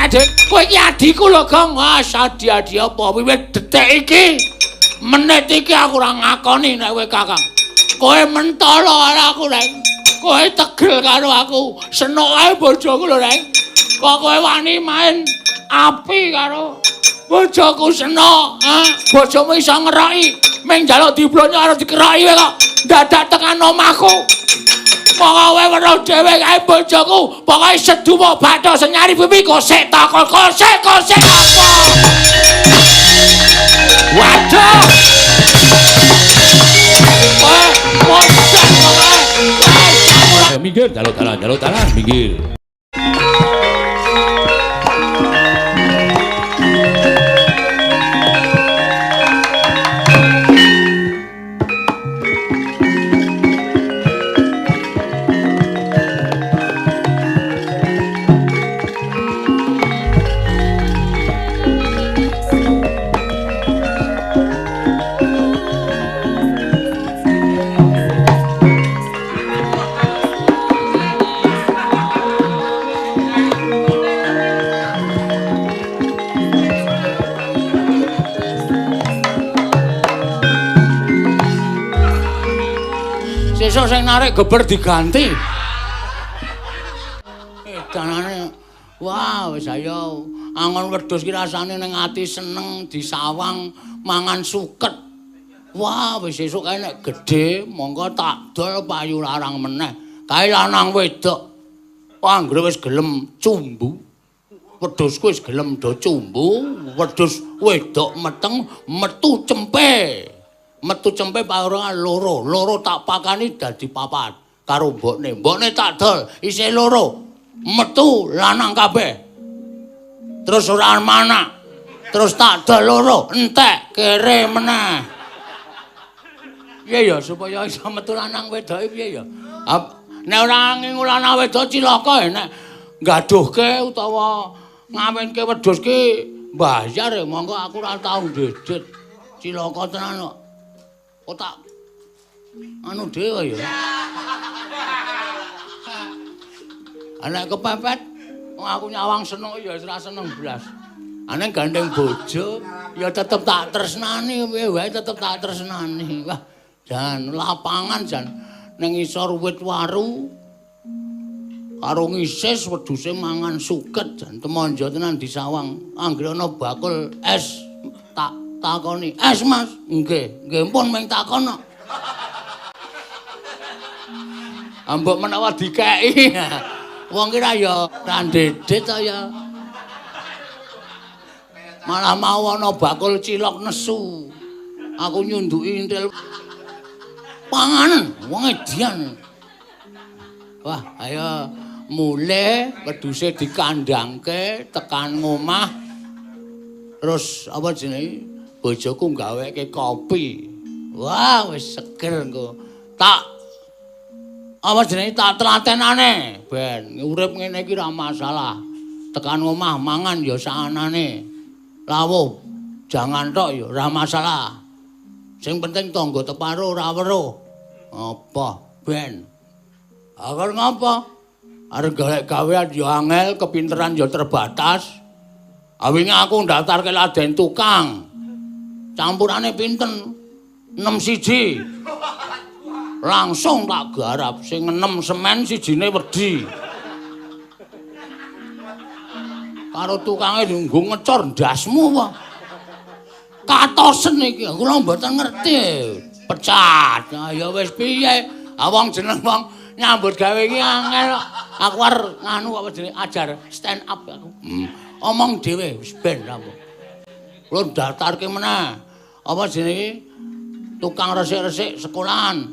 Dik. Kowe iki adikku lho, Gong. Wah, adi-adi apa wiwit detik iki. Menit iki aku ora ngakoni nek kowe Kakang. Kowe mentolo karo aku, Rek. Kowe tegel karo aku. Senok ae bojoku lho, Rek. Kok kowe wani main api karo bojoku Senok, ha? Bojomu iso ngeroki, ming njaluk diblonyo karo dikeroki kowe kok dadak tekan omahku. Pokoke weruh dhewe kae bojoku, pokoke seduwa bathok senyari pipi kosek takon kosek apa? Waduh. Kosek pokoke. Minggir, jaluk dalan, minggir. Sesuk sing narik geber diganti. Edanane wah wis ayo angon wedhus ki rasane ning ati seneng disawang mangan suket. Wah wis sesuk kae nek gedhe monggo tak dol payu larang meneh. Kae lanang wedok. Anggere wis gelem cumbu. Wedhusku wis gelem do cumbu, wedhus wedok meteng metu cempe. Metu cempe paurungan loro tak pakani dadi papat karo mbokne tak dol isih loro metu lanang kabeh terus ora mana terus tak dol loro entek kere meneh piye ya supaya iso metu lanang wedoke piye ya nek ora ngingu lanang wedok cilaka nek gaduhke utawa ngawinke wedhus ki mbayar monggo aku ora tau ndedet cilaka tenan kok otak anu dhewe ya. Anak kepepet aku nyawang seneng ya ora seneng blas. Anek gandeng bojo ya tetep tak tresnani piye wae tetep tak tresnani. Wah, jan lapangan jan ning isor wit waru karo ngisis wedhuse mangan suket jan temonjo tenan disawang. Anggere ana bakul es tak takoni, "Es, Mas?" "Nggih, nggih pun ming takono." Ambek menawa dikeki. Wong ki ra ya ra ndedet to ya. Malah mau ana bakul cilok nesu. Aku nyunduki entil panganan wong edian. Wah, ayo mule wedhuse dikandangke tekan ngomah. Terus apa jenenge? Bojoku gaweke kopi. Wah, wis seger engko. Tak apa jenenge tak telatenane ben urip ngene iki ora masalah. Tekan omah mangan ya saanane. Lawuh jangan tok ya ora masalah. Sing penting tangga teparo ora weruh. Apa ben? Agar ngapa? Arep golek gawean ya angel, kepinteran ya terbatas. Awinge aku ndaftarke laden tukang. Campurane pinten? 6 siji. Langsung tak garap sing 6 semen sijine wedi. Karo tukange nggo ngecor ndasmu apa? Katosen iki kula mboten ngerti. Pecat. Ya wis piye? Wong jeneng wong nyambut gawe iki angel. Aku arep nganu apa jenenge ajar stand up aku. Omong dhewe wis ben apa. Kula daftarke meneh. Apa jenenge tukang resik-resik sekolahan.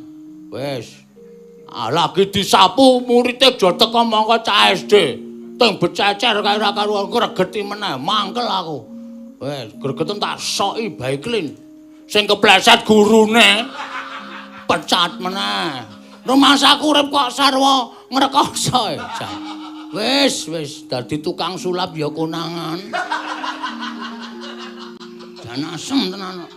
Wis. Lagi disapu muridé aja teko mongko cah SD. Teng bececer kae ora karo gregeti meneh, mangkel aku. Wis, gregeten tak soki bae klin. Sing kepleset gurune pecat meneh. Rumahsaku urip kok sarwa ngrekoso. Wis dadi tukang sulap ya konangan. Dan asem tenan.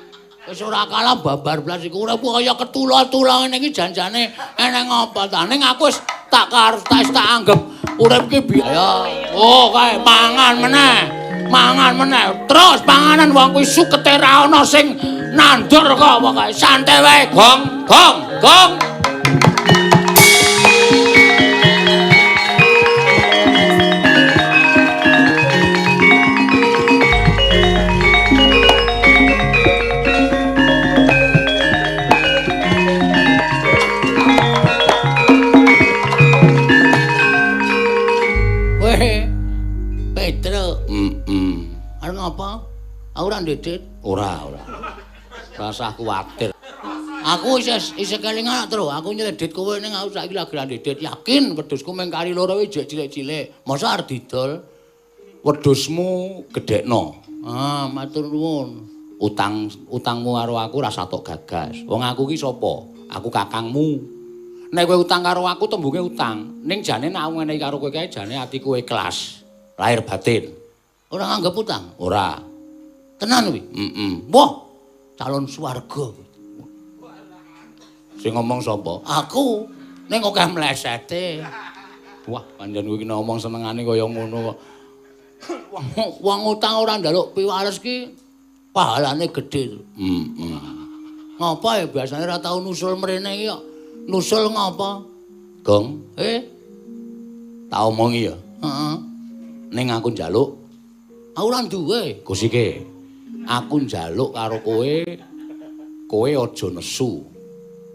Wis ora kalah babar blas iku urip kaya ketula-tula ngene iki janjane eneng apa ta ning aku wis tak anggap urip ki biaya Oh, kae mangan meneh. Mangan meneh. Terus panganan wong kuwi sukete ra ana sing nandur kok pokoke santai wae. Gong, gong, gong. Petro. Arep ngapa? Aku ora ndedit. Ora. Rasa kuwatir. Aku isih kelingan terus. Aku nyredit kowe ning aku saiki lagi ra ndedit. Yakin wedhusku mung kali loro iki cilik-cilik. Masa arep didol? Wedhusmu gedhekno. Ah, matur nuwun. Utangmu karo aku ra satok gagas. Wong aku ki sapa? Aku kakangmu. Nek kowe utang karo aku tembunge utang. Ning jane nek aku ngenehi karo kowe kae jane atiku ikhlas. Lahir batin. Ora nganggep utang? Ora. Tenan kuwi? Wah, calon swarga. Sing ngomong sapa? Aku. Ning kok akeh mlesete. Wah, pancen kuwi ngomong senengane kaya ngono kok. Wong utang ora njaluk piwales ki pahalane gedhe. Ngapa ya biasane ora tau nusul mrene iki kok. Nusul ngapa? Gong, tak omongi ya. Heeh. Ning aku njaluk, aku ora duwe. Gusike. Aku njaluk karo kowe aja nesu.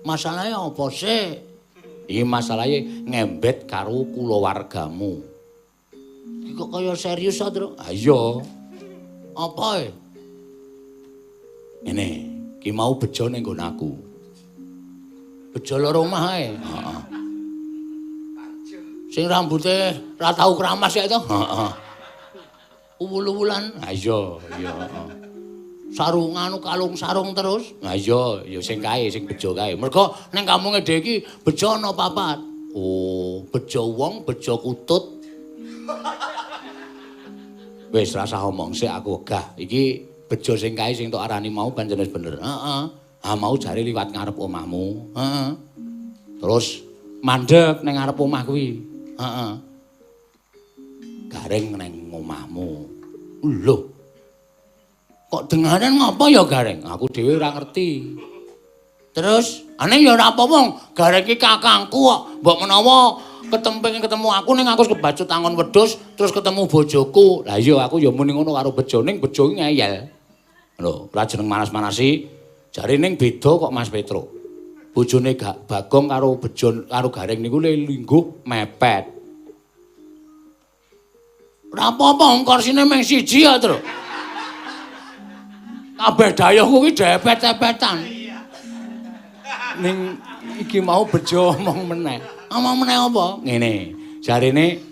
Masalahe apa sih? Iki masalahe ngembet karo kulawargamu. Iki kok kaya serius ta, Tru? Ha iya. Apa e? Ngene, ki mau bejo ning nggon aku. Bejo loro omah ae. Heeh. Sing rambute ra tau kramas ya to? Heeh. Uwul-uwulan. Ha iya, heeh. Sarungan kalung sarung terus. Ha iya, ya sing kae, sing bejo kae. Mergo ning kampunge dhewe iki bejo ana papat. Oh, bejo wong, bejo kutut. Wis rasa omong sik aku wegah. Iki bejo sing kae sing tok arani mau pancen wis bener. Heeh. Ah mau jare liwat ngarep omahmu. Heeh. Terus mandeg ning ngarep omah kuwi. Heeh. Gareng ning omahmu. Lho. Kok dengaran ngapa ya gareng? Aku dhewe ora ngerti. Terus, ane ya ora apa-apa, gareng iki kakangku kok. Mbok menawa ketemu aku ning aku kebacut tangon wedhus terus ketemu bojoku. Lah iya aku ya muni ngono karo bejo ning bejo iki ngeyel. Lho, ora jeneng manas-manasi. Jare ning beda kok Mas Petro. Bojone Bagong karo bejo karo gareng niku lingguh mepet. Ora apa-apa korsine mung siji ya, Tru. Kabeh dayohku kuwi depet-depetan. Ning iki mau bejo omong meneh. Omong meneh apa? Ngene, jarene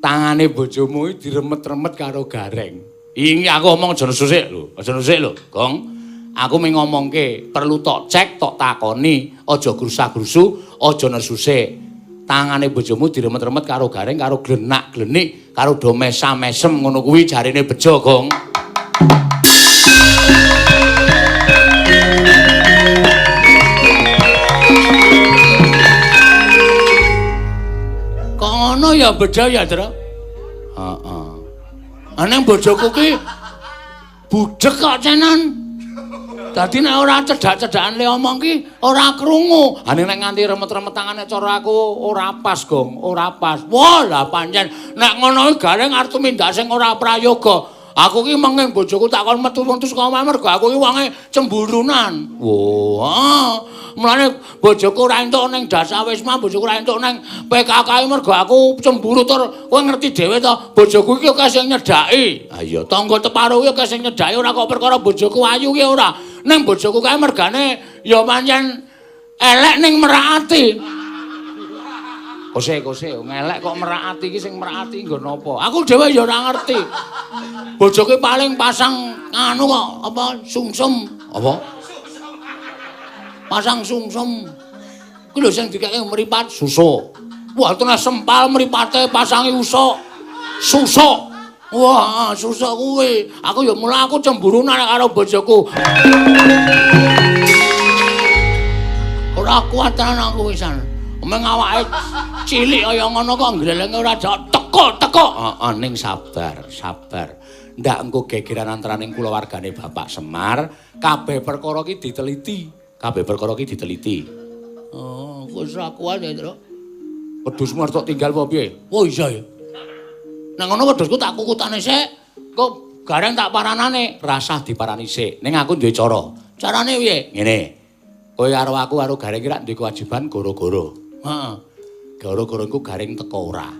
tangane bojomu iki diremet-remet karo gareng. Iki aku omong aja nesusik lho, aja nesusik lho, Gong. Aku mung ngomongke, perlu tok cek, tok takoni, aja grusak-grusu, aja nesusik. Tangane bojomu diremet-remet karo gareng, karo glenak-glenik, karo do mesam-mesem ngono kuwi jarene bejo, Gong. Kok ngono ya bejo ya, Tru? Heeh. Aneng bojoku ki budhek kok cenan. Dadi nek ora cedak-cedakan le omong ki ora krungu. Ane nek nganti remet-remet tangane cara aku ora pas, Gong, ora pas. Wah, lah pancen nek ngono ki gareng arep tumindak sing ora prayoga. Aku ki menging bojoku takon metu-metu saka omah mergo aku ki wonge cemburunan. Wah, mulane bojoku ora entuk ning Dasawisma, bojoku ora entuk ning PKK mergo aku cemburu tur kowe ngerti dhewe to, bojoku ki akeh sing nyedaki. Ha iya, tangga teparo ki akeh sing nyedaki ora kok perkara bojoku ayu ki ora. Ning bojoku kae mergane ya pancen elek ning merakati. Kose ngelek kok merakati iki sing merakati nggo napa? Aku dhewe ya ora ngerti. Bojoke paling pasang anu kok apa sungsum. Apa? Pasang sungsum. Ku lho sing dikeke mripat susu. Wah, tenan sempal mripate pasangi usuk. Susuk. Wah, susuk kuwi. Aku ya mula aku cemburunan karo bojoku. Ora kuat tenan aku wisan. Meng awake cilik kaya ngono kok glelenge ora teko. Heeh, ning sabar. Ndak engko gegeran antaraning kulawargane Bapak Semar, kabeh perkara ki diteliti. Oh, wis ra kuat ya, Tru. Wedhusmu arep tok tinggal apa piye? Oh iya ya. Nang ngono wedhusku tak kukutane sik, kok gareng tak paranane, rasah diparani sik. Ning aku duwe cara. Carane piye? Ngene. Kowe karo aku karo gareng ki rak duwe kewajiban goro-goro. Heeh. Goro-goro iku gareng teko ora.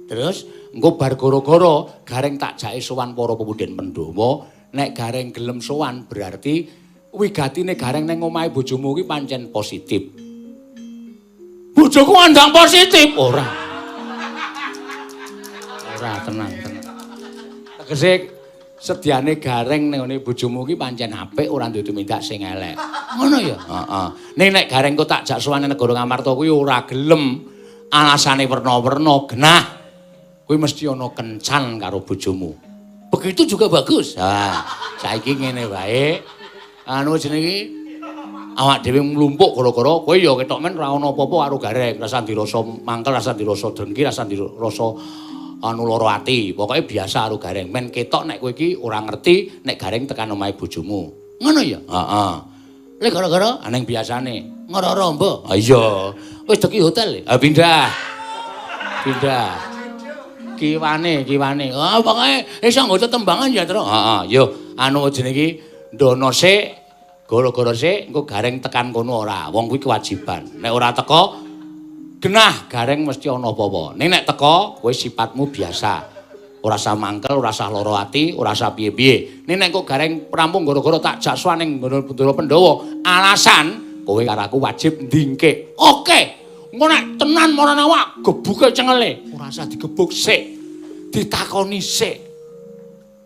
Terus engko bar goro-goro gareng tak jake sowan para pemudhen Pandhawa, nek gareng gelem sowan berarti wigatine gareng ning omahe bojomu ki pancen positif. Bojoku andang positif ora. Ora tenang. Tegese sediane gareng ning ngene bojomu ki pancen apik ora duwe tumindak sing elek. Ngono ya? Heeh. Nek gareng kok tak jak sowan negara Ngamarta kuwi ora gelem alasane werna-werna genah. Kuwi mesti ana kencan karo bojomu. Begitu juga bagus. Nah, saiki ngene wae. Anu jenenge awak dhewe mlumpuk gara-gara kowe ya ketok men ora ana apa-apa karo gareng, rasa dirasa mangkel, rasa dirasa dengki, rasa dirasa anu lara ati. Pokoke biasa karo gareng. Men ketok nek kowe iki ora ngerti nek gareng tekan omahe bojomu. Ngono ya? Heeh. Lek gara-gara aneng biasane ngora-ora mbok. Ha iya. Wis deki hotel. Ha pindah. Kiwane. Ah pokoke iso nggo tetembangan ya, Tru. Heeh, yo anu jenenge iki ndono sik, gara-gara sik engko gareng tekan kono ora. Wong kuwi kewajiban. Nek ora teko genah gareng mesti ana apa-apa. Ning nek teko kowe sifatmu biasa. Ora usah mangkel, ora usah lara ati, ora usah piye-piye. Ning nek kok gareng rampung gara-gara tak jaksuan ning Bandara Pandhawa, alasan kowe karo aku wajib ndingke. Oke. Engko nek tenan marane awak gebuke cengele, ora usah digebuk sik. Ditakoni sik.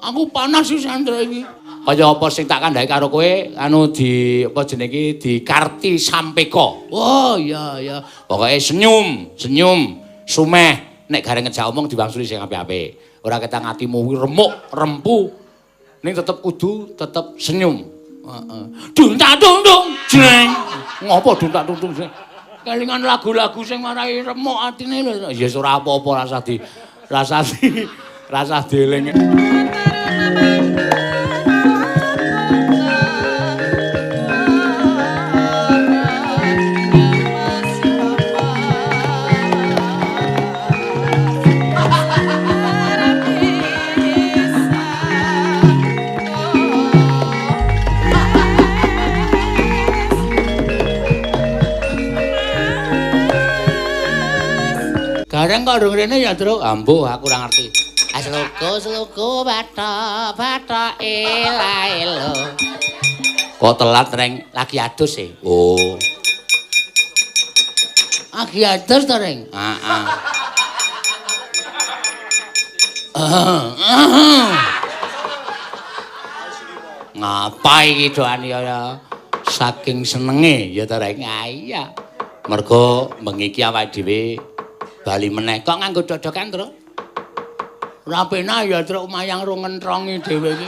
Aku panas iki Sandra iki. Kaya apa sing tak kandhake karo kowe anu di apa jenenge iki dikarti sampeka. Oh iya. Pokoke senyum, sumeh nek gareng ngejak omong diwangsuli sing apik-apik. Ora ketang atimu remuk, rempu. Ning tetep kudu tetep senyum. Heeh. Duntak-duntung, jreng. Ngopo duntak-duntung sing? Kelingan lagu-lagu sing marai remuk atine lho. Ya ora apa-apa rasa dieling. Gareng kok ndung rene ya, Tru. Ambuh aku ora ngerti. Sluku bathok elo. Kok telat reng lagi adus e. Oh. Lagi adus to, Reng? Heeh. Ngapa iki doan ya saking senenge ya to, Reng? Ah iya. Mergo bengi iki awake dhewe bali meneh kok nganggo dodokan, Tru? Ora penak ya, Tru, mayang ro ngentrongi dhewe iki.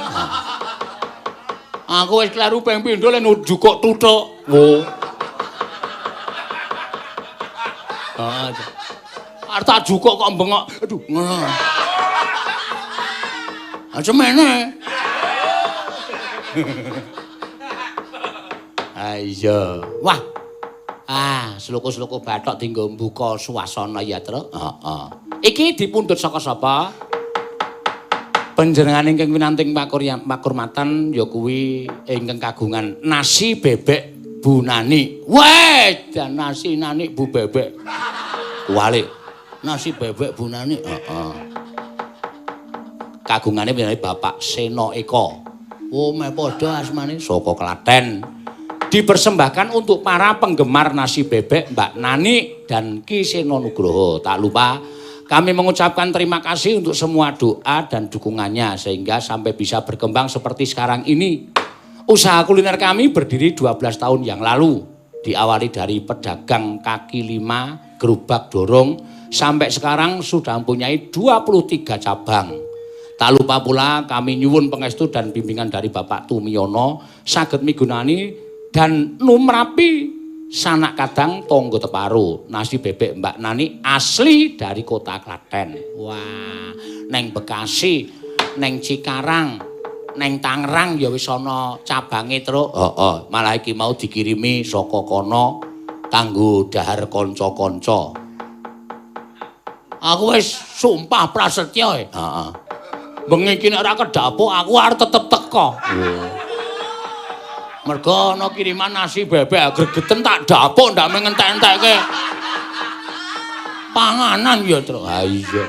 Aku wis kleru ping pindho lek njukuk tuthuk. Oh. Heeh. Arep tak jukuk kok bengok. Aduh, ngono. Semene. Iya. Wah. Sluku-sluku bathok dienggo mbuka suasana ya, Tru. Heeh. Iki dipundhut saka sapa? Panjenengan ingkang winanting pakurmatan ya kuwi ingkang kagungan nasi bebek Bu Nani. Weh, dan nasi Nani Bu Bebek. Kuwalik. Nasi bebek Bu Nani. Heeh. Kagungane Bapak Seno Eko. Oh, meh padha asmane saka Klaten. Dipersembahkan untuk para penggemar nasi bebek Mbak Nani dan Ki Seno Nugroho. Tak lupa kami mengucapkan terima kasih untuk semua doa dan dukungannya sehingga sampai bisa berkembang seperti sekarang ini. Usaha kuliner kami berdiri 12 tahun yang lalu. Diawali dari pedagang kaki lima, gerobak dorong, sampai sekarang sudah mempunyai 23 cabang. Tak lupa pula kami nyuwun pangestu dan bimbingan dari Bapak Tumiyono saged migunani dan numrapi sanak kadang tonggo teparu. Nasi bebek Mbak Nani asli dari kota Klaten. Wah, neng Bekasi, neng Cikarang, neng Tangerang ya wis ana cabange, Truk. Heeh, malah iki mau dikirimi saka kono kanggo dahar kanca-kanca. Aku wis sumpah prasetya. Heeh. Bengi iki nek ora kedapuk aku arep tetep teko. Mergo ana kiriman nasi bebek gregeten tak dapuk ndak mengentek-entekke. Panganan ya, Truk. Ha iya.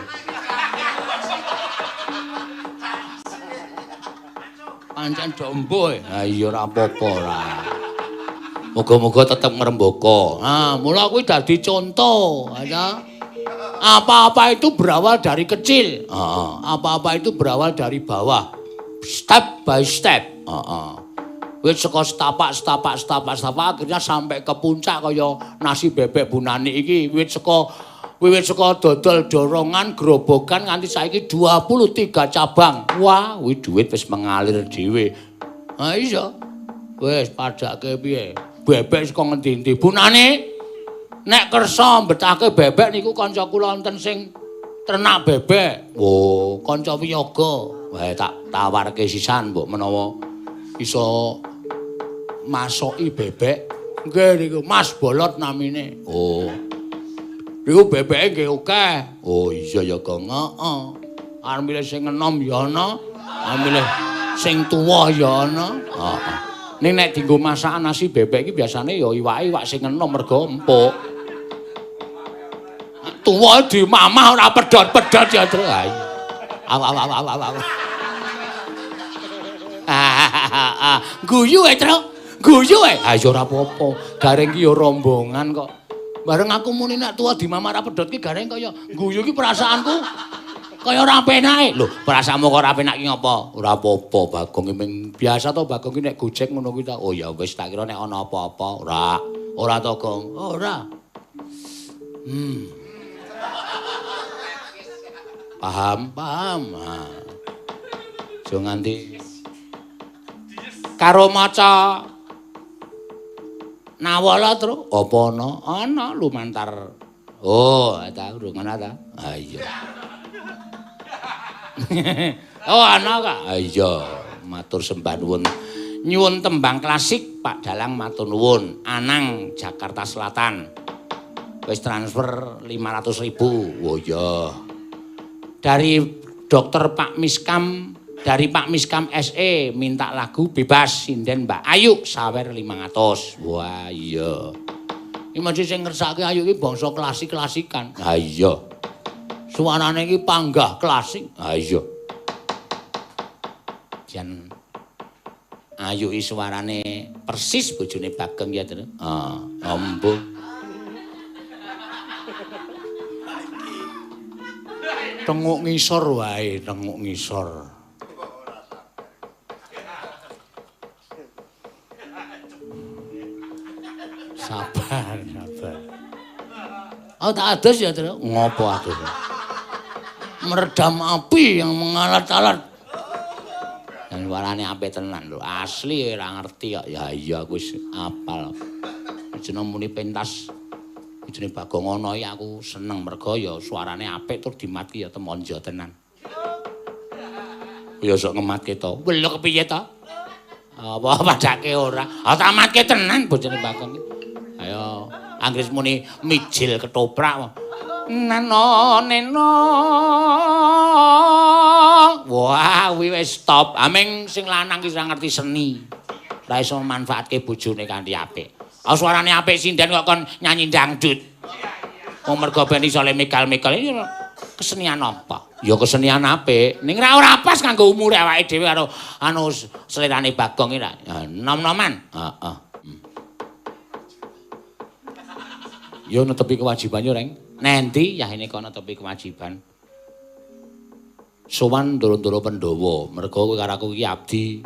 Pancen dombo. Ha iya ora apa-apa ora. Muga-muga tetep ngrembaka. Nah, mula kuwi dadi contoh, ya. Apa-apa itu berawal dari kecil. Apa-apa itu berawal dari bawah. Step by step. Wis saka setapak akhirnya sampai ke puncak kaya nasi bebek Bu Nani iki wiwit saka dodol dorongan grobogan nganti saiki 23 cabang. Wah, kuwi dhuwit wis mengalir dhewe. Ha iya. Wis padake piye? Bebek saka ngendi-endi? Bu Nani? Nek kersa mbethake bebek niku kanca kula wonten sing ternak bebek. Oh, kanca wiyaga. Wae tak tawarke sisan mbok menawa iso masoki bebek. Nggih niku Mas Bolot namine. Oh. Niku bebeke nggih akeh. Oh iya ya, Gong. Heeh. Arep milih sing enom ya ana, arep milih sing tuwa ya ana. Heeh. Ning nek dienggo masakan nasi bebek iki biasane ya iwak sing enom mergo empuk. Tuwa di mamah ora pedhot-pedhot ya, Tru. Aw. Guyu Tru. Guyu Ha ya ora apa-apa. Gareng ki ya rombongan kok. Bareng aku muni nek tuwa di mamah ora pedhot ki gareng kaya guyu ki perasaanku kaya ora penake. Lho, perasaanmu kok ora penak ki ngopo? Ora apa-apa, Bagong ki biasa to Bagong ki nek gojek ngono kuwi ta. Oh ya wis tak kira nek ana apa-apa. Ora to, Gong. Ora. Paham. Jo nganti karo maca nawala, Tru. Apa ana? Ana lumantar. Oh, ta urung ana ta? Ha iya. Oh, ana kok. Ha iya. Matur sembah nuwun. Nyuwun tembang klasik Pak Dalang matur nuwun. Anang Jakarta Selatan. Wis transfer 500.000. Oh iya. Dari dokter Pak Miskam, dari Pak Miskam SE minta lagu bebas sinden Mbak Ayu sawer 500. Wah iya. Iki mesti sing ngersake Ayu iki bangsa klasik-klasikan. Ha iya. Suarane iki panggah klasik. Ha iya. Jan Ayu iki suarane persis bojone Bagong ya, Tru. Ambo. Tenguk ngisor wae, tenguk ngisor. Sabar. Oh, tak adus ya, Tru. Ngopo adus? Meredam api yang mengalat-alat. Dan suarane apik tenan lho. Asli ora ngerti kok. Ya iya aku wis apal. Jeneng muni pentas. Jeneng Bagong ana iki aku seneng merga ya suarane apik tur dimati ya temonjo tenan. Ya sok ngematke to. Welok kepiye to? Apa padake ora? Tak matke tenan bojone Bagong iki. Ayo, anggris muni mijil ketoprak. Neno. Wah, kuwi wis stop. Aming sing lanang ki ora ngerti seni. Ora iso manfaatke bojone kanthi apik. Suarane apik sinden kok kon nyanyi dangdut. Wong mergo ben iso le mikal-mikal iki kesenian apa? Ya kesenian apik. Ning ora pas kanggo umure awake dhewe karo selerane Bagong iki ra. Nom-noman. Heeh. Yo netepi kewajiban yo, Reng. Nendi yahine kono netepi kewajiban. Sowan ndoro-ndoro Pandhawa, mergo kowe karo aku iki abdi.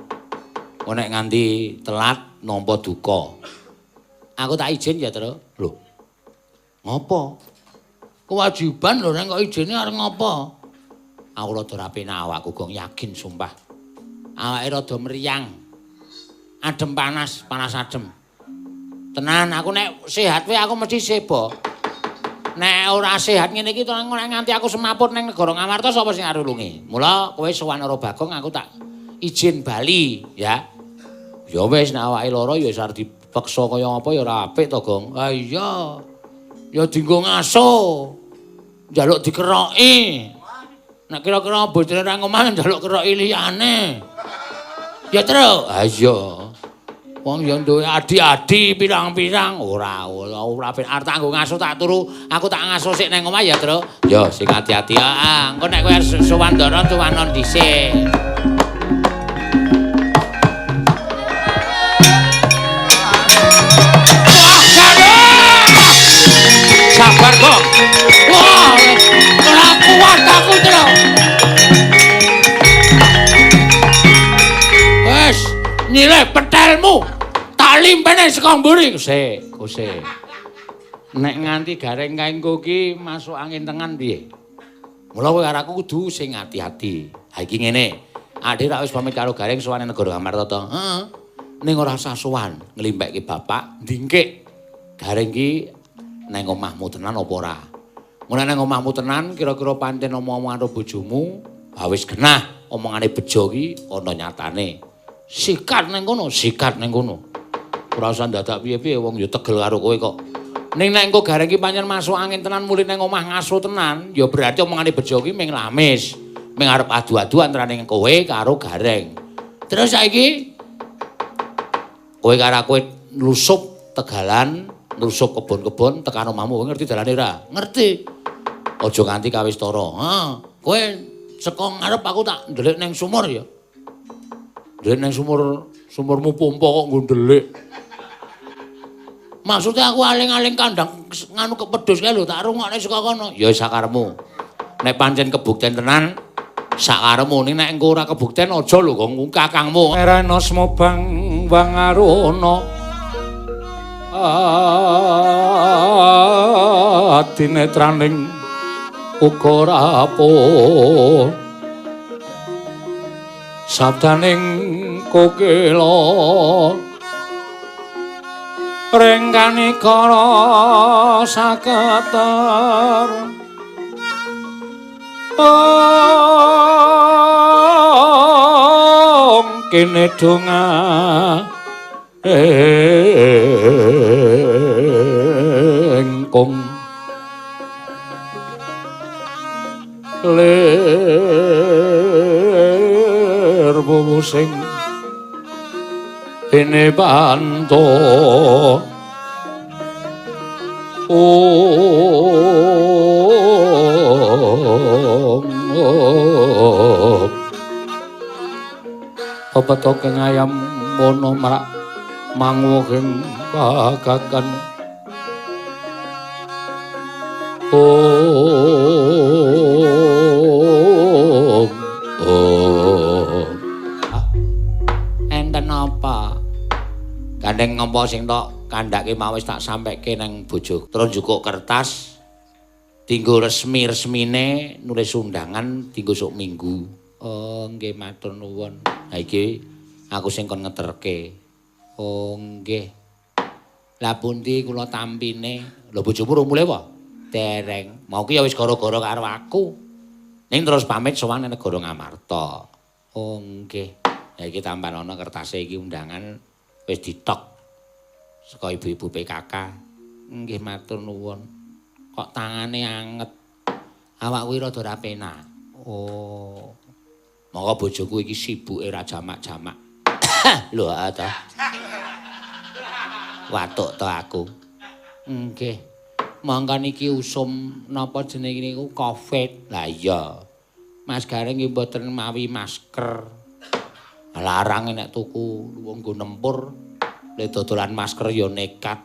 Nek nganti telat nampa duka. Aku tak izin ya, Tru. Lho. Ngopo? Kewajiban lho Reng kok izine arep ngopo? Aku rada ora penak awakku, Gong, yakin sumpah. Awake rada mriyang. Adem panas adem. Tenan aku nek sehat wae aku mesti sebo. Nek ora sehat ngene iki nganti aku semaput ning negara Ngamarta sapa sing arulungi. Mula kowe sowan karo Bagong aku tak izin bali ya. Ya wis nek awake lara ya wis arep dipeksa kaya apa ya ora apik to, Gong. Ah iya. Ya dienggo ngaso. Njaluk dikeroki. Nek kira-kira bojone nang omah njaluk keroki liyane. Ya terus. Ah iya. Wong ya duwe adi-adi pirang-pirang ora arep tak nggo ngaso tak turu aku tak ngaso sik nang omah ya, Tru. Ya sing ati-ati. Heeh, engko nek kowe arep sowan ndara tuwanon dhisik. Sabar kok. Wah, ora kuat aku, Tru. Wes, nyilih petelmu. Tak limpene saka mburi. Kusik. Nek nganti gareng kaengku ki masuk angin tengan piye? Mula kowe karo aku kudu sing ati-ati. Ha iki ngene. Adik rak wis pamit karo gareng sowan negara Ngamarta to. Heeh. Ning ora usah sowan, nglimpekke bapak, ndingkik. Gareng ki nang omahmu tenan apa ora? Mun nang omahmu tenan kira-kira pancen omong-omong karo bojomu, ha wis genah omongane bejo ki ana nyatane. Sikat nang kono. Ora usah dadak piye-piye wong ya tegel karo kowe kok. Ning nek engko gareng ki pancen masuk angin tenan mulih nang omah ngaso tenan, ya berarti omongane bejo ki ming lamis. Ming arep adu-adu antaraning kowe karo gareng. Terus saiki kowe karo kowe nlusup tegalan, nlusup kebon-kebon tekan omahmu, ngerti dalane ora? Ngerti. Aja nganti kawis tara. Heeh. Kowe saka ngarep aku tak ndelik nang sumur ya. Ndelik nang sumurmu pompa kok nggo ndelik. Maksudnya aku aling-aling kandang nganu kepedhus kae lho tak rungokne saka kono. Ya sakarepmu. Nek pancen kebukten tenan sakarepmu ning nek engko ora kebukten aja lho Gong kakangmu. Erana smobang wangarana. Dinetraning uga rapuh. Sabdaning kokela rengkani kala saketer kene donga engkong ler bubusing ini bantu apa to keng ayam mono marak manguking bagakan enten apa gandeng ngompo sing tok kandhake mau wis tak sampaikke nang bojoku terus njukuk kertas dinggo resmine nulis undangan dinggo sok minggu. Oh nggih matur nuwun. Ha iki aku sing kon ngeterke. Oh nggih. Lah pundi kula tampine? Lho bojomu urung mulih apa? Dereng. Mau ki ya wis gara-gara karo aku. Ning terus pamit sowan nang negara Ngamarta. Oh nggih. Ha iki tampan ana kertase iki undangan wis ditok saka ibu-ibu PKK. Nggih matur nuwun. Kok tangane anget. Awakku rada ora penak. Oh. Monggo bojoku iki sibuke ra jamak-jamak. Lho ta. Watuk to aku. Nggih. Mangka niki usum napa jenenge niku Covid. Lah iya. Mas Gareng nggih mboten mawi masker. Larang nek tuku wong nggo nempur. Lek dodolan masker ya nekat.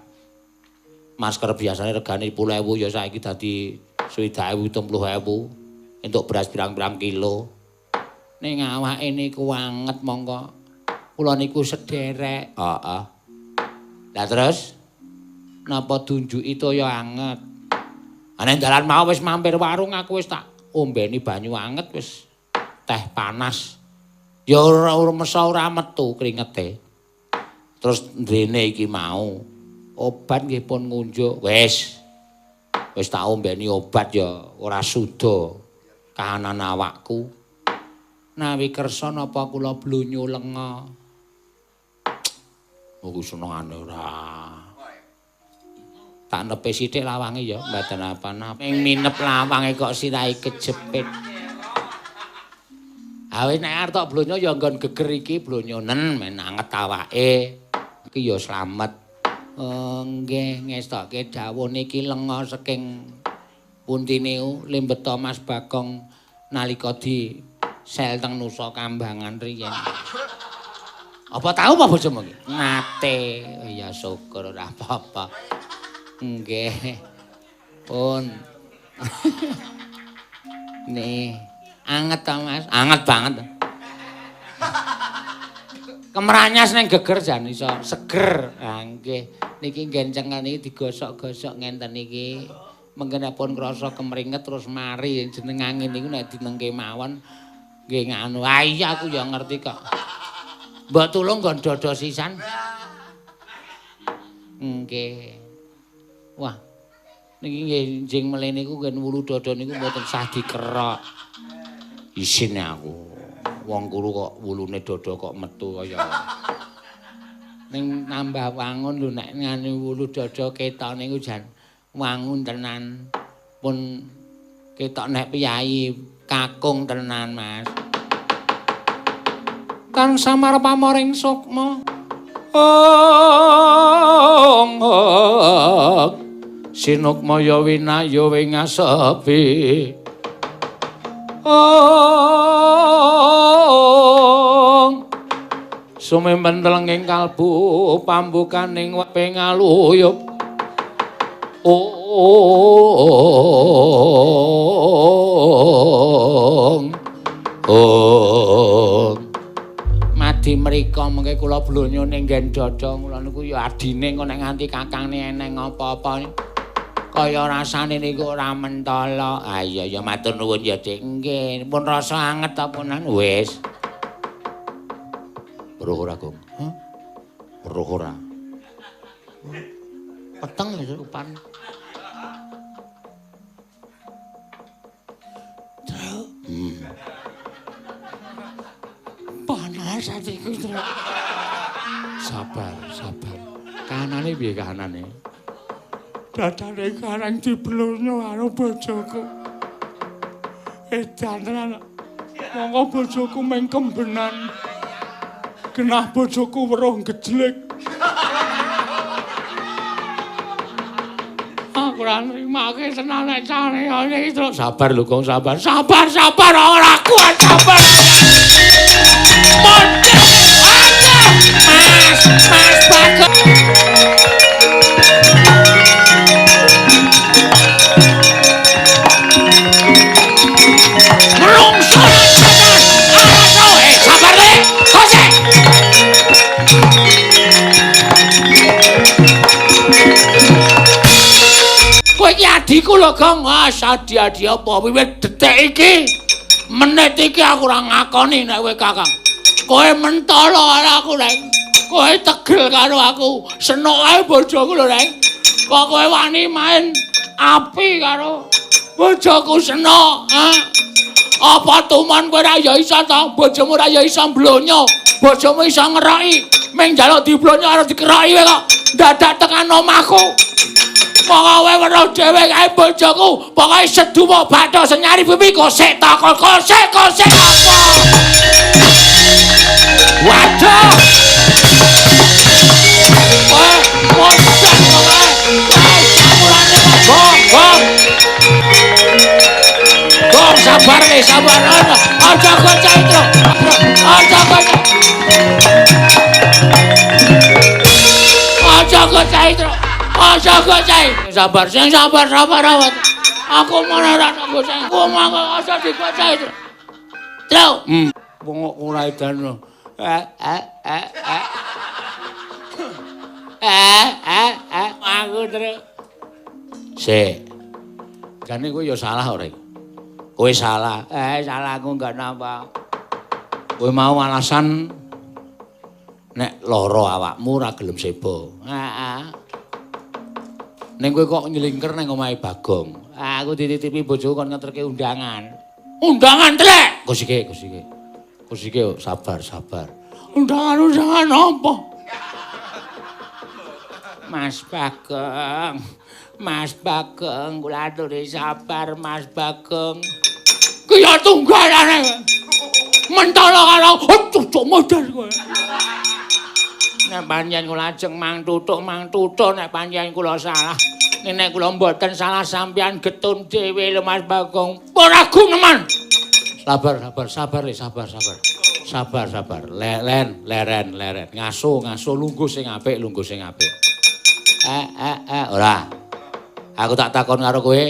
Masker biasanya regane 10.000 ya saiki dadi 20.000 30.000. Entuk beras pirang-pirang kilo. Ning awake niku anget mongko. Kula niku sederek. Heeh. Lah terus napa dunjuki toya anget. Ana dalan mau wis mampir warung aku wis tak ombeni banyu anget wis teh panas. Ya ora meso ora metu kringete. Terus ndrene iki mau. obat nggih pun ngunjuk. Wis tak ombeni obat ya ora suda kahanan awakku. Nawi kersa napa kula blonyo lenga. Aku senengane ora. Tak nepe sithik lawange ya mboten apa-apa. Ing minep lawange kok sirahe kejepit. Awis nek arep tok blonyo ya nggon geger iki blonyonen men anget awake. Iki ya slamet. Nggih ngestokke dawuh niki lenga saking puntine Lembeta Mas Bagong nalika di sel teng Nusa Kambangan riyen. Apa tahu apa bojomu iki? Nate. Ya syukur ora apa-apa. Nggih. Pun. Nih, anget ta Mas? Anget banget. Kemranyas ning geger jan iso seger. Ha nggih. Niki gencengan iki digosok-gosok ngenten iki. Mengkenipun krasa kemringet terus mari jeneng angin niku nek dinengke mawon nggih nganu. Ah iya aku ya ngerti kok. Mbok tulung nggon dodo sisan. Nggih. Wah. Niki nggih njing mlene niku ngen wulu dodo niku mboten sah dikerok. Isin aku. Wong kuru kok wulune dodo kok metu kaya. Ning nambah wangun lho nek ngene wulu dodo ketok niku jan wangun tenan. Pun ketok nek piyai kakung tenan, Mas. Kang samar pamoring sukma. Sinukmaya winaya wingasepi. Sumemben telenging kalbu pambukaning pengaluyup. Madi mrika mengke kula blonyo ning nggen dada kula niku ya adine kok nek nganti kakangne eneng apa-apa kaya rasane niku ora mentala. Ah iya ya matur nuwun ya Dik. Nggih, pun rasa anget apunan wis. Weruh ora, Gong? Hah? Weruh ora. Peteng ya upan. Panas atiku, Tru. Sabar. Kahanane piye kahanane? Dadane karang diblonyo karo bojoku. Edan tenan. Monggo bojoku meng kembenan. Genah bojoku weruh gejlek. Aku ora nrimake tenan nek carane iki terus. Sabar lho, Gong, sabar. Sabar ora kuat sabar. Mas Bagong. Adikku lho Gong, adi-adi apa wiwit detik iki menit iki aku ora ngakoni nek kowe Kakang. Kowe mentala karo aku, Reng. Kowe tegel karo aku. Senok ae bojoku lho, Reng. Kok kowe wani main api karo bojoku senok, ha? Apa tuman kowe ora ya iso to? Bojomu ora ya iso blonyo. Bojomu iso ngeroki. Ming njaluk diblonyo karo dikeroki kowe kok dadak tekan omahku. Pokoke weruh dhewe kae bojoku, pokoke seduwa bathok senyari pipi kosek takon kosek apa? Waduh. Kosek pokoke. Bong, sabar nih, sabar. Aja gocah itu. Aja gocah itu. Aja gocah. Sabar, sabar. Aku mana ora gocah. Aku mangko aja digocah itu. Tru. Wong ora edan. Aku terus. Sik. Jane kowe ya salah ora iki. Kowe salah. Salahku enggak napa. Kowe mau alasan nek lara awakmu ora gelem sebo. Ning kowe kok nyelingker nang omahe Bagong. Aku dititipi bojoku kon ngeterke undangan. Undangan telek. Kusike. Kusike sabar. Undangan apa? Mas Bagong, kula aturi sabar Mas Bagong. Ki ya tunggalane. Mentolo karo cucuk modar kowe. Nek panjenengan kula ajeng mang tutuk nek panjenengan kula salah. Nek kula mboten salah sampeyan getun dhewe lho Mas Bagong. Ora guneman. Sabar. Leren. Ngaso lungguh sing apik. Ora. Aku tak takon karo kowe.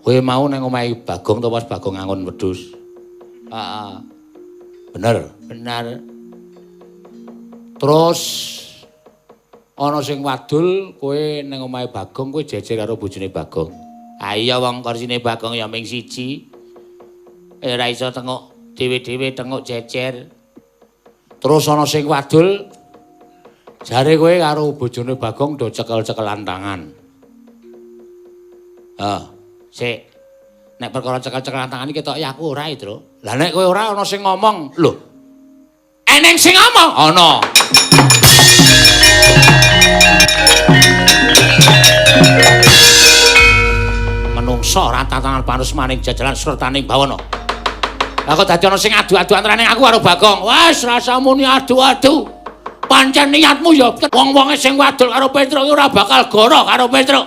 Kowe mau nang omahe Bagong to pas Bagong ngangon wedhus? Heeh. Bener. Terus ana sing wadul kowe nang omahe Bagong kowe jejer karo bojone Bagong. Ah iya wong korsine Bagong ya ming siji. Ora iso tengok dhewe-dhewe tengok jejer. Terus ana sing wadul jare kowe karo bojone Bagong do cekel-cekelan tangan. Sik. Nek perkara cekel-cekelan tangan iki ketok ya aku ora, Tru. Lah nek kowe ora ana sing ngomong, lho. Eneng sing ngomong? Ana. Menungso ora tatanan panus maning jajalan surtaning bawana. Lah kok dadi ana sing adu-adu antarané aku karo Bagong. Wes rasa muni adu-adu. Pancen niatmu ya wong-wonge sing wadul karo Petruk ora bakal goro karo Petruk.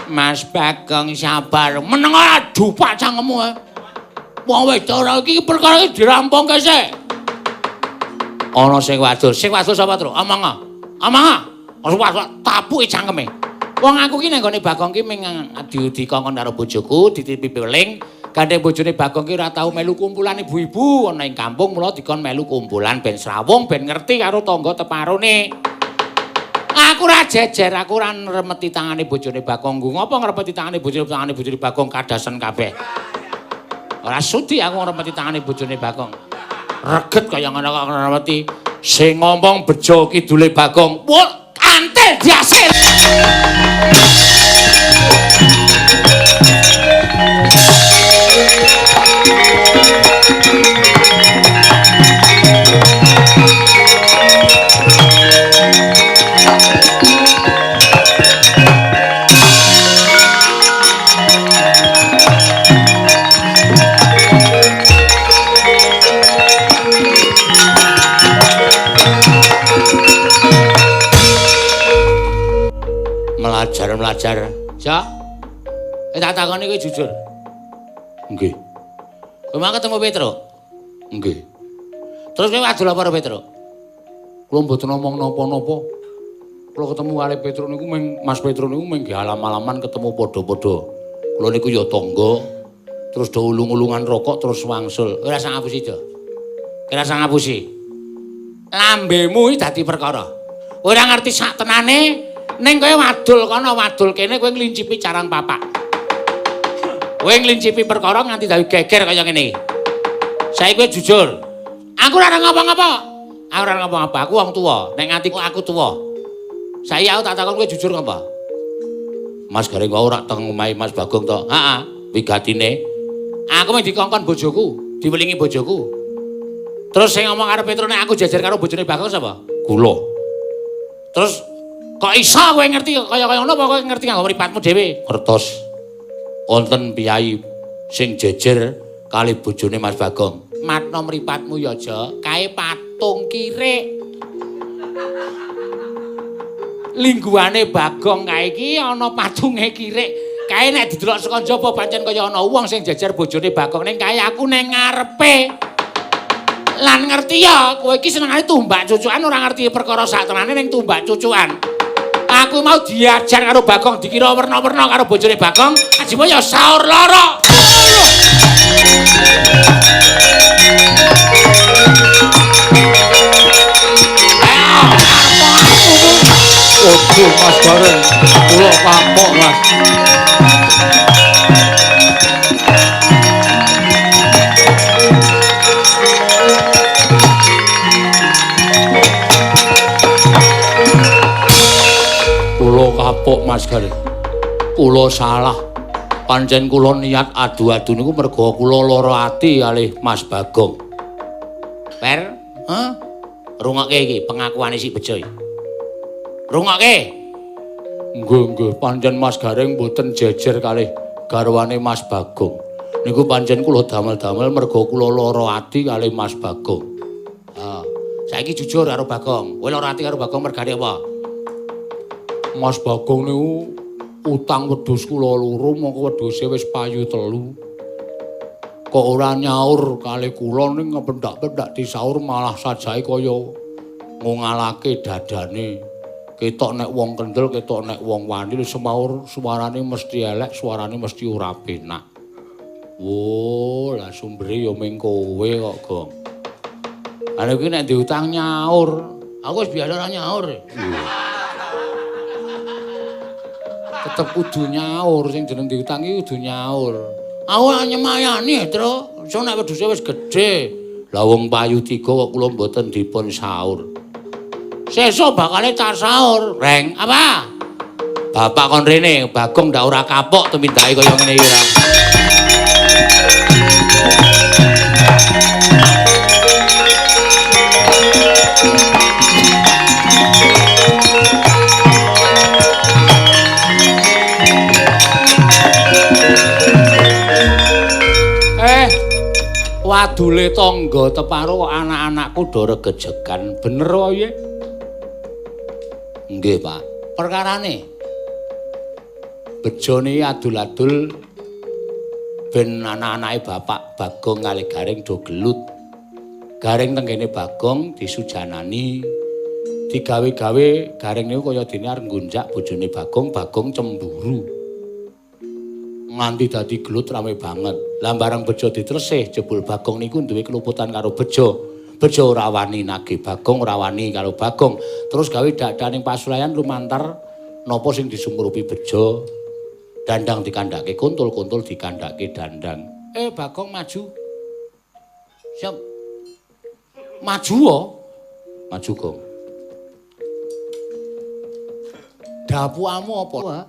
Mas Bagong sabar, meneng adu pak cangkemmu. Wong wedok iki perkara iki dirampungke sik. Ana sing wadul sapa, Tru? Omong. Tapuki cangkeme. Wong aku ki nang gone Bagong ki ming dikongkon karo bojoku, dititipi weling. Gandeng bojone Bagong ki ora tau melu kumpulan ibu-ibu ana ing kampung, mula dikon melu kumpulan ben srawung ben ngerti karo tangga teparone. Aku ora jejer, aku ora ngremeti tangane bojone Bagong. Ngopo ngremeti tangane bojone Bagong kadasen kabeh. Ora sudi aku ngremeti tangane bojone Bagong. Reget kaya ngono kok ngremeti. Sing ngomong bejo kidule Bagong. Wah, antel diasil. Melajar. Ja. Tak takoni kowe jujur. Nggih. Kowe mau ketemu Petruk? Nggih. Terus kowe wadul apa karo Petruk? Kula mboten ngomong napa-napa. Kula ketemu kali Petruk niku Mas Petruk niku mung alam-alaman ketemu padha-padha. Kula niku ya tangga. Terus do ulung-ulungan rokok terus wangsul. Ora sang ngapusi, Jo. Ora sang ngapusi. Lambemu iki dadi perkara. Ora ngerti sak tenane. Ning kowe wadul kono wadul kene kowe nglincipi carang papak. Kowe nglincipi perkara nganti dadi geger kaya ngene iki. Saiki kowe jujur. Aku ora ngapa-ngapa. Aku wong tuwa. Nek nganti aku tuwa. Saiki aku tak takon kowe jujur ngapa? Mas Garing wae ora teng omahe Mas Bagong to. Heeh, wigatine. Aku mung dikongkon bojoku, diwelingi bojoku. Terus sing ngomong karo Petruk nek aku jejer karo bojone Bagong sapa? Kula. Terus kok iso kowe ngerti kaya ngono apa kowe ngerti kanggo mripatmu dhewe? Ngertos. Wonten piyai sing jejer kali bojone Mas Bagong. Matno mripatmu ya, Jo. Kae patung kirik. Lingguhane Bagong kae iki ana patunge kirik. Kae nek didelok saka njaba pancen kaya ana wong sing jejer bojone Bagong ning kae aku ning ngarepe. Lan ngerti ya, kowe iki senengane tumbak cucukan ora ngerti perkara sak tenane ning tumbak cucukan. Aku mau diajar karo Bagong dikira werna-werna karo bojone Bagong, ajimu ya saur lara. Ojo Mas Garing, kula kapok Mas. kapok Mas Gar. Kula salah. Pancen kula niat adu-adu niku merga kula lara ati kalih Mas Bagong. Per, rungokke iki pengakuane si Bejo iki. Rungokke. Nggih, pancen Mas Gareng mboten jejer kalih garwane Mas Bagong. Niku pancen kula damel-damel merga kula lara ati kalih Mas Bagong. Saiki jujur karo Bagong. Kowe lara ati karo Bagong mergane apa? Mas Bagong niku utang wedhus kula loro mongko wedhuse wis payu 3. Kok ora nyaur kalih kula ning pendak-pendak disaur malah sajake kaya ngungalake dadane. Ketok nek wong kendel, ketok nek wong wani semaur suarane mesti elek, suarane mesti ora penak. Wo, lah sumbere ya ming kowe kok, Gong. Ana iki nek diutang nyaur, aku wis biasa ora nyaur. Tetep kudu nyaur sing jeneng diutang iki kudu nyaur. Aku nyemayani, Tru. So nek wedhuse wis gedhe. Lah wong payu 3 kok kula mboten dipun saur. Sesuk bakale tar saur, Reng. Apa? Bapak kon rene, Bagong ndak ora kapok tumindake kaya ngene iki ora. Wadule tangga teparo kok anak-anakku do regejegan. Bener wae. Nggih, Pak. Perkarane Bejone adul-adul ben anak-anake Bapak Bagong kalih Gareng do gelut. Gareng tenggene Bagong disujanani, digawe-gawe Gareng niku kaya dene arep nggunjak bojone Bagong, Bagong cemburu. Nganti dadi gelut rame banget. Lah barang Bejo ditresih jebul Bagong niku duwe keluputan karo Bejo. Bejo ora wani nagih Bagong, ora wani karo Bagong. Terus gawe dadaning pasulayan lumantar napa sing disumurupi Bejo. Dandang dikandhake kuntul-kuntul dikandhake dandang. Bagong maju. Siap. Maju o. Maju, Gong. Dapuamu apa?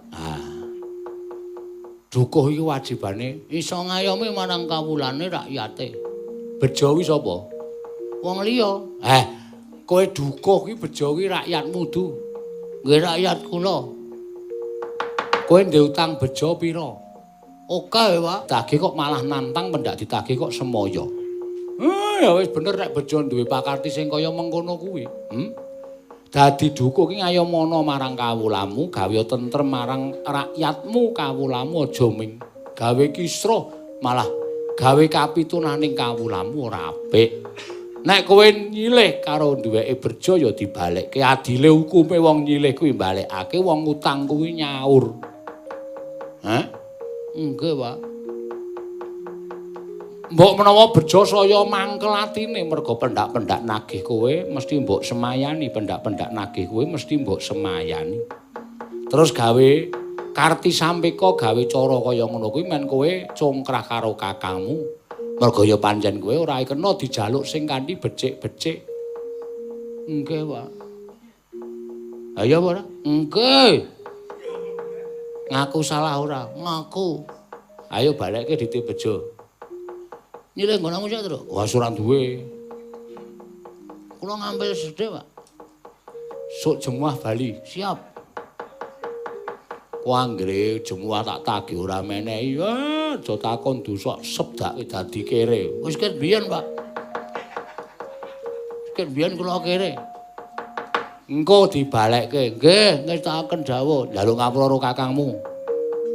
Dukuh iki wajibane iso ngayomi marang kawulane rakyate. Bejo kuwi sapa? Wong liya. Kowe dukuh iki Bejo kuwi rakyatmu du. Nggih rakyat kula. Kowe ndek utang Bejo pira? Oke, Pak. Ditagih kok malah nantang pendak ditagih kok semaya. Ya wis bener nek Bejo duwe pakarti sing kaya mengkono kuwi. Dadi dukuh ki ngayomono marang kawulamu, gawe tentrem marang rakyatmu, kawulamu aja ming gawe kisruh, malah gawe kapitunaning kawulamu ora apik. Nek kowe nyilih karo duweke Bejo ya dibalekke. Adile hukume wong nyilih kuwi balekake, wong utang kuwi nyaur. Nggih, Pak. Mbok menawa Bejo saya mangkel atine merga pendak-pendak nagih kowe mesti mbok semayani, pendak-pendak nagih kowe mesti mbok semayani. Terus gawe karti sampeka, gawe cara kaya ngono kuwi men kowe congkrah karo kakangmu. Merga ya pancen kowe ora kena dijaluk sing kanthi becik-becik. Nggih, Pak. Ayo ora? Nggih. Ngaku salah ora? Ngaku. Ayo balekke dite Bejo. Nyilih nggonanmu sik, Tru? Wah, ora duwe. Kula ngambil sedhe, Pak. Sok jemuah Bali. Siap. Ku anggere jemuah tak tagih ora menehi. Aja takon dosa sebdake dadi kere. Wis ket biyen, Pak. Ket biyen kula kere. Engko dibalekke. Nggih, ngestakaken dawuh. Njaluk ngapura karo kakangmu.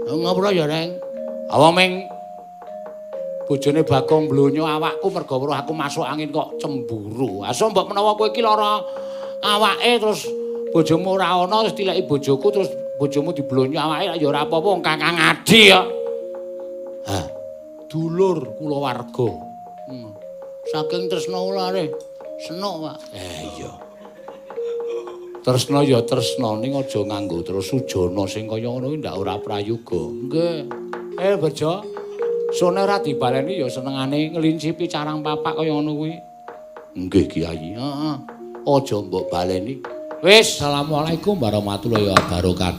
Ngapura ya, Reng. Awang ming bojone Bagong blonyo awakku merga weruh aku masuk angin kok cemburu. Asa mbok menawa kowe iki lara awake terus bojomu ora ana terus dileki bojoku terus bojomu diblonyo awake ya ora apa-apa wong Kakang Adi ya. Dulur kulawarga. Saking tresna ulare senok, Pak. Iya. Tresna ya tresna ning aja nganggo terus sujana sing kaya ngono kuwi ndak ora prayoga. Nggih. Bejo. Sone ora dibaleni ya senengane ngelincipi carang papak kaya ngono kuwi. Nggih, Kyai. Heeh. Aja mbok baleni. Wis, asalamualaikum warahmatullahi wabarakatuh.